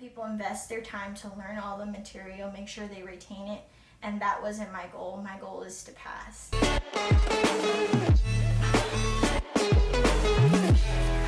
people invest their time to learn all the material, make sure they retain it, and that wasn't my goal. My goal is to pass.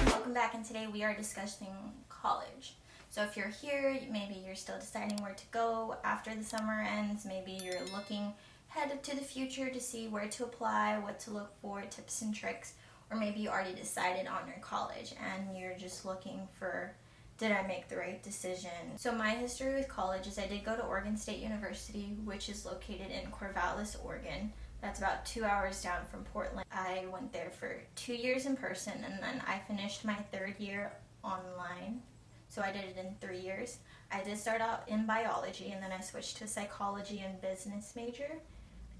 Welcome back, and today we are discussing college. So if you're here, maybe you're still deciding where to go after the summer ends, maybe you're looking ahead to the future to see where to apply, what to look for, tips and tricks, or maybe you already decided on your college and you're just looking for, did I make the right decision? So my history with college is I did go to Oregon State University, which is located in Corvallis, Oregon. That's about 2 hours down from Portland. I went there for 2 years in person, and then I finished my third year online. So I did it in 3 years. I did start out in biology, and then I switched to psychology and business major.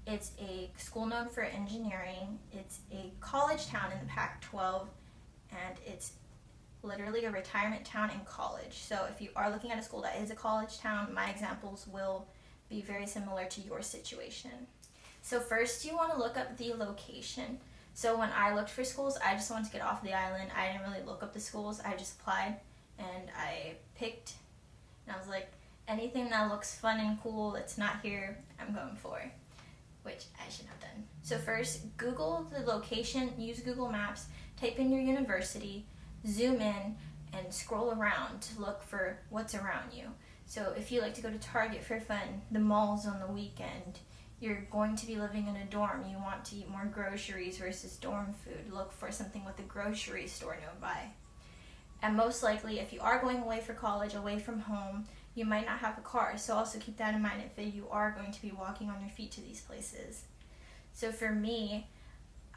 It's a school known for engineering. It's a college town in the Pac-12, and it's literally a retirement town in college. So if you are looking at a school that is a college town, my examples will be very similar to your situation. So first you want to look up the location. So when I looked for schools, I just wanted to get off the island. I didn't really look up the schools. I just applied and I picked, and I was like, anything that looks fun and cool that's not here, I'm going for, which I should have done. So first, Google the location, use Google Maps, type in your university, zoom in, and scroll around to look for what's around you. So if you like to go to Target for fun, the malls on the weekend, you're going to be living in a dorm, you want to eat more groceries versus dorm food, look for something with a grocery store nearby. And most likely, if you are going away for college, away from home, you might not have a car, so also keep that in mind if you are going to be walking on your feet to these places. So for me,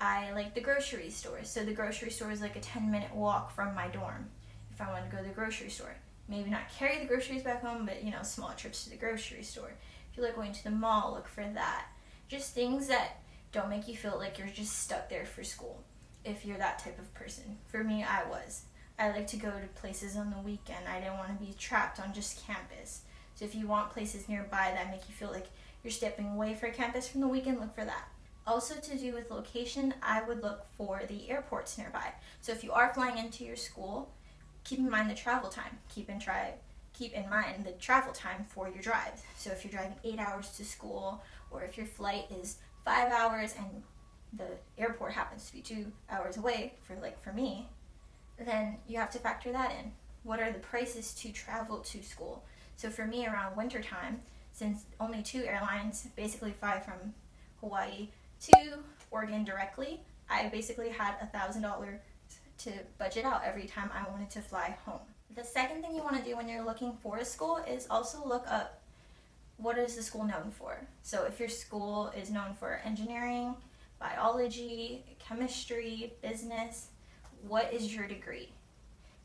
I like the grocery store. So the grocery store is like a 10-minute walk from my dorm. If I want to go to the grocery store, maybe not carry the groceries back home, but small trips to the grocery store. If you like going to the mall, look for that. Just things that don't make you feel like you're just stuck there for school, if you're that type of person. For me, I was. I like to go to places on the weekend. I didn't want to be trapped on just campus. So if you want places nearby that make you feel like you're stepping away from campus from the weekend, look for that. Also, to do with location, I would look for the airports nearby. So if you are flying into your school, keep in mind the travel time. Keep in mind the travel time for your drive. So if you're driving 8 hours to school, or if your flight is 5 hours and the airport happens to be 2 hours away, for me, then you have to factor that in. What are the prices to travel to school? So for me, around winter time, since only 2 airlines basically fly from Hawaii to Oregon directly, I basically had $1,000 to budget out every time I wanted to fly home. The second thing you want to do when you're looking for a school is also look up, what is the school known for? So if your school is known for engineering, biology, chemistry, business, what is your degree?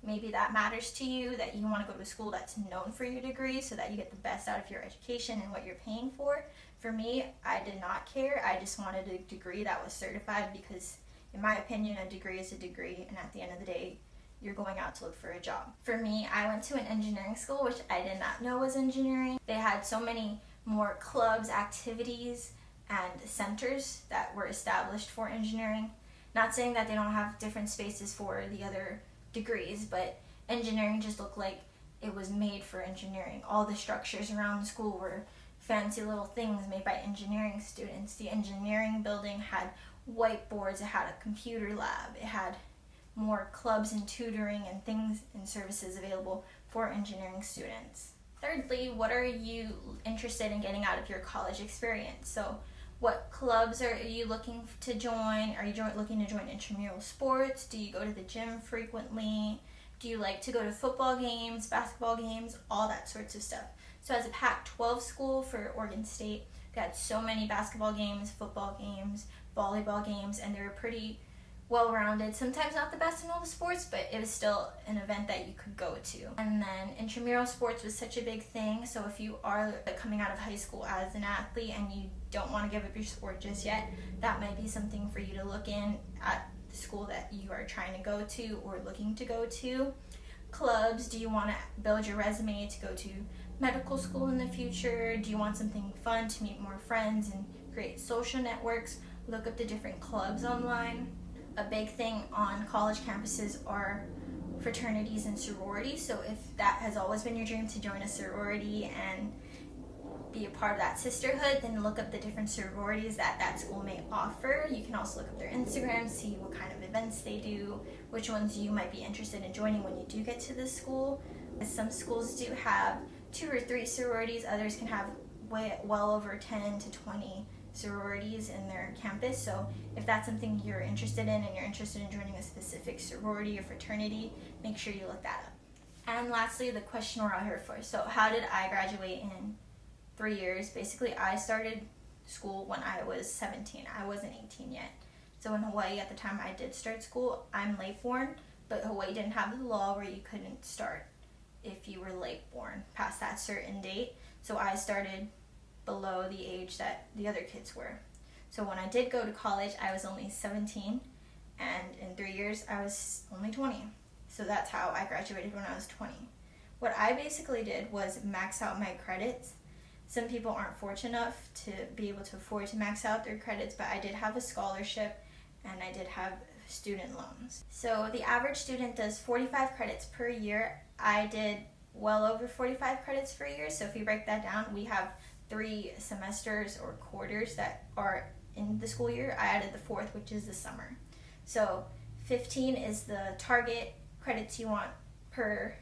Maybe that matters to you, that you want to go to a school that's known for your degree so that you get the best out of your education and what you're paying for. For me, I did not care. I just wanted a degree that was certified because, in my opinion, a degree is a degree, and at the end of the day, you're going out to look for a job. For me, I went to an engineering school, which I did not know was engineering. They had so many more clubs, activities, and centers that were established for engineering. Not saying that they don't have different spaces for the other degrees, but engineering just looked like it was made for engineering. All the structures around the school were fancy little things made by engineering students. The engineering building had whiteboards, it had a computer lab, it had more clubs and tutoring and things and services available for engineering students. Thirdly, what are you interested in getting out of your college experience? So what clubs are you looking to join? Are you looking to join intramural sports? Do you go to the gym frequently? Do you like to go to football games, basketball games, all that sorts of stuff? So as a Pac-12 school for Oregon State, they had so many basketball games, football games, volleyball games, and they were pretty well-rounded. Sometimes not the best in all the sports, but it was still an event that you could go to. And then intramural sports was such a big thing, so if you are coming out of high school as an athlete and you don't want to give up your sport just yet, that might be something for you to look in at the school that you are trying to go to or looking to go to. Clubs, do you want to build your resume to go to medical school in the future? Do you want something fun to meet more friends and create social networks? Look up the different clubs online. A big thing on college campuses are fraternities and sororities. So if that has always been your dream to join a sorority and be a part of that sisterhood, then look up the different sororities that that school may offer. You can also look up their Instagram, see what kind of events they do, which ones you might be interested in joining when you do get to the school. Some schools do have 2 or 3 sororities, others can have well over 10 to 20 sororities in their campus. So if that's something you're interested in and you're interested in joining a specific sorority or fraternity, make sure you look that up. And lastly, the question we're all here for. So how did I graduate in 3 years? Basically, I started school when I was 17. I wasn't 18 yet. So in Hawaii at the time I did start school, I'm late born, but Hawaii didn't have the law where you couldn't start if you were late born past that certain date. So I started below the age that the other kids were. So when I did go to college, I was only 17, and in 3 years I was only 20. So that's how I graduated when I was 20. What I basically did was max out my credits. Some people aren't fortunate enough to be able to afford to max out their credits, but I did have a scholarship and I did have student loans. So the average student does 45 credits per year. I did well over 45 credits per year. So if you break that down, we have 3 semesters or quarters that are in the school year. I added the 4th, which is the summer. So 15 is the target credits you want per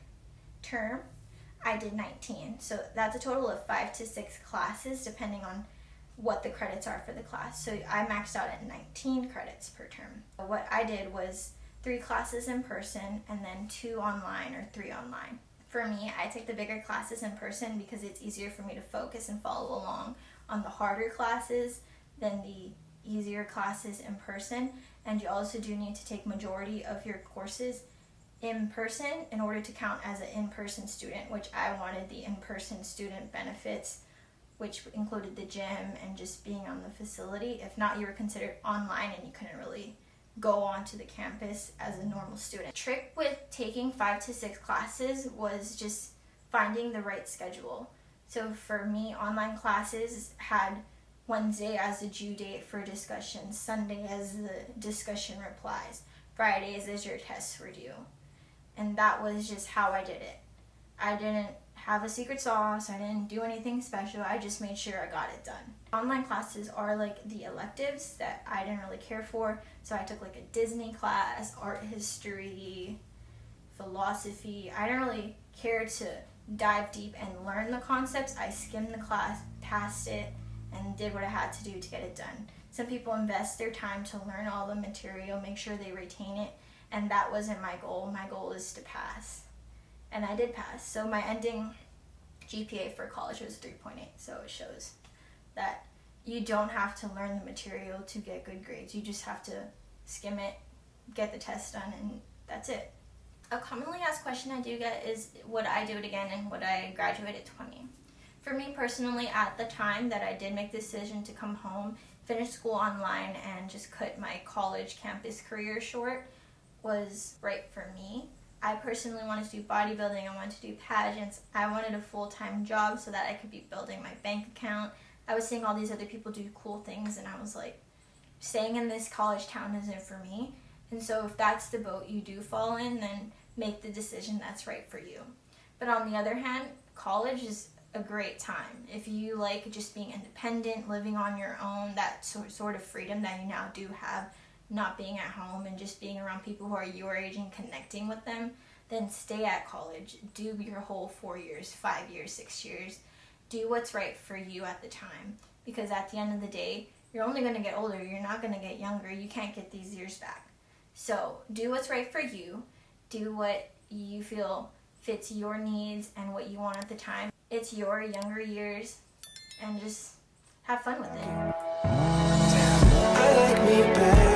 term. I did 19. So that's a total of 5 to 6 classes depending on what the credits are for the class. So I maxed out at 19 credits per term. What I did was 3 classes in person and then 2 online or 3 online. For me, I take the bigger classes in person because it's easier for me to focus and follow along on the harder classes than the easier classes in person. And you also do need to take majority of your courses in person in order to count as an in-person student, which I wanted the in-person student benefits, which included the gym and just being on the facility. If not, you were considered online and you couldn't really go onto the campus as a normal student. Trick with taking 5 to 6 classes was just finding the right schedule. So for me, online classes had Wednesday as the due date for discussion, Sunday as the discussion replies, Fridays as your tests were due. And that was just how I did it. I didn't have a secret sauce, I didn't do anything special, I just made sure I got it done. Online classes are like the electives that I didn't really care for, so I took like a Disney class, art history, philosophy. I didn't really care to dive deep and learn the concepts. I skimmed the class, passed it, and did what I had to do to get it done. Some people invest their time to learn all the material, make sure they retain it, and that wasn't my goal. My goal is to pass. And I did pass. So my ending GPA for college was 3.8. So it shows that you don't have to learn the material to get good grades. You just have to skim it, get the test done, and that's it. A commonly asked question I do get is, would I do it again and would I graduate at 20? For me personally, at the time that I did make the decision to come home, finish school online, and just cut my college campus career short, was right for me. I personally wanted to do bodybuilding, I wanted to do pageants, I wanted a full-time job so that I could be building my bank account. I was seeing all these other people do cool things and I was like, staying in this college town isn't for me. And so if that's the boat you do fall in, then make the decision that's right for you. But on the other hand, college is a great time. If you like just being independent, living on your own, that sort of freedom that you now do have, not being at home and just being around people who are your age and connecting with them, then stay at college. Do your whole 4 years, 5 years, 6 years. Do what's right for you at the time. Because at the end of the day, you're only going to get older. You're not going to get younger. You can't get these years back. So do what's right for you. Do what you feel fits your needs and what you want at the time. It's your younger years, and just have fun with it. I like me better.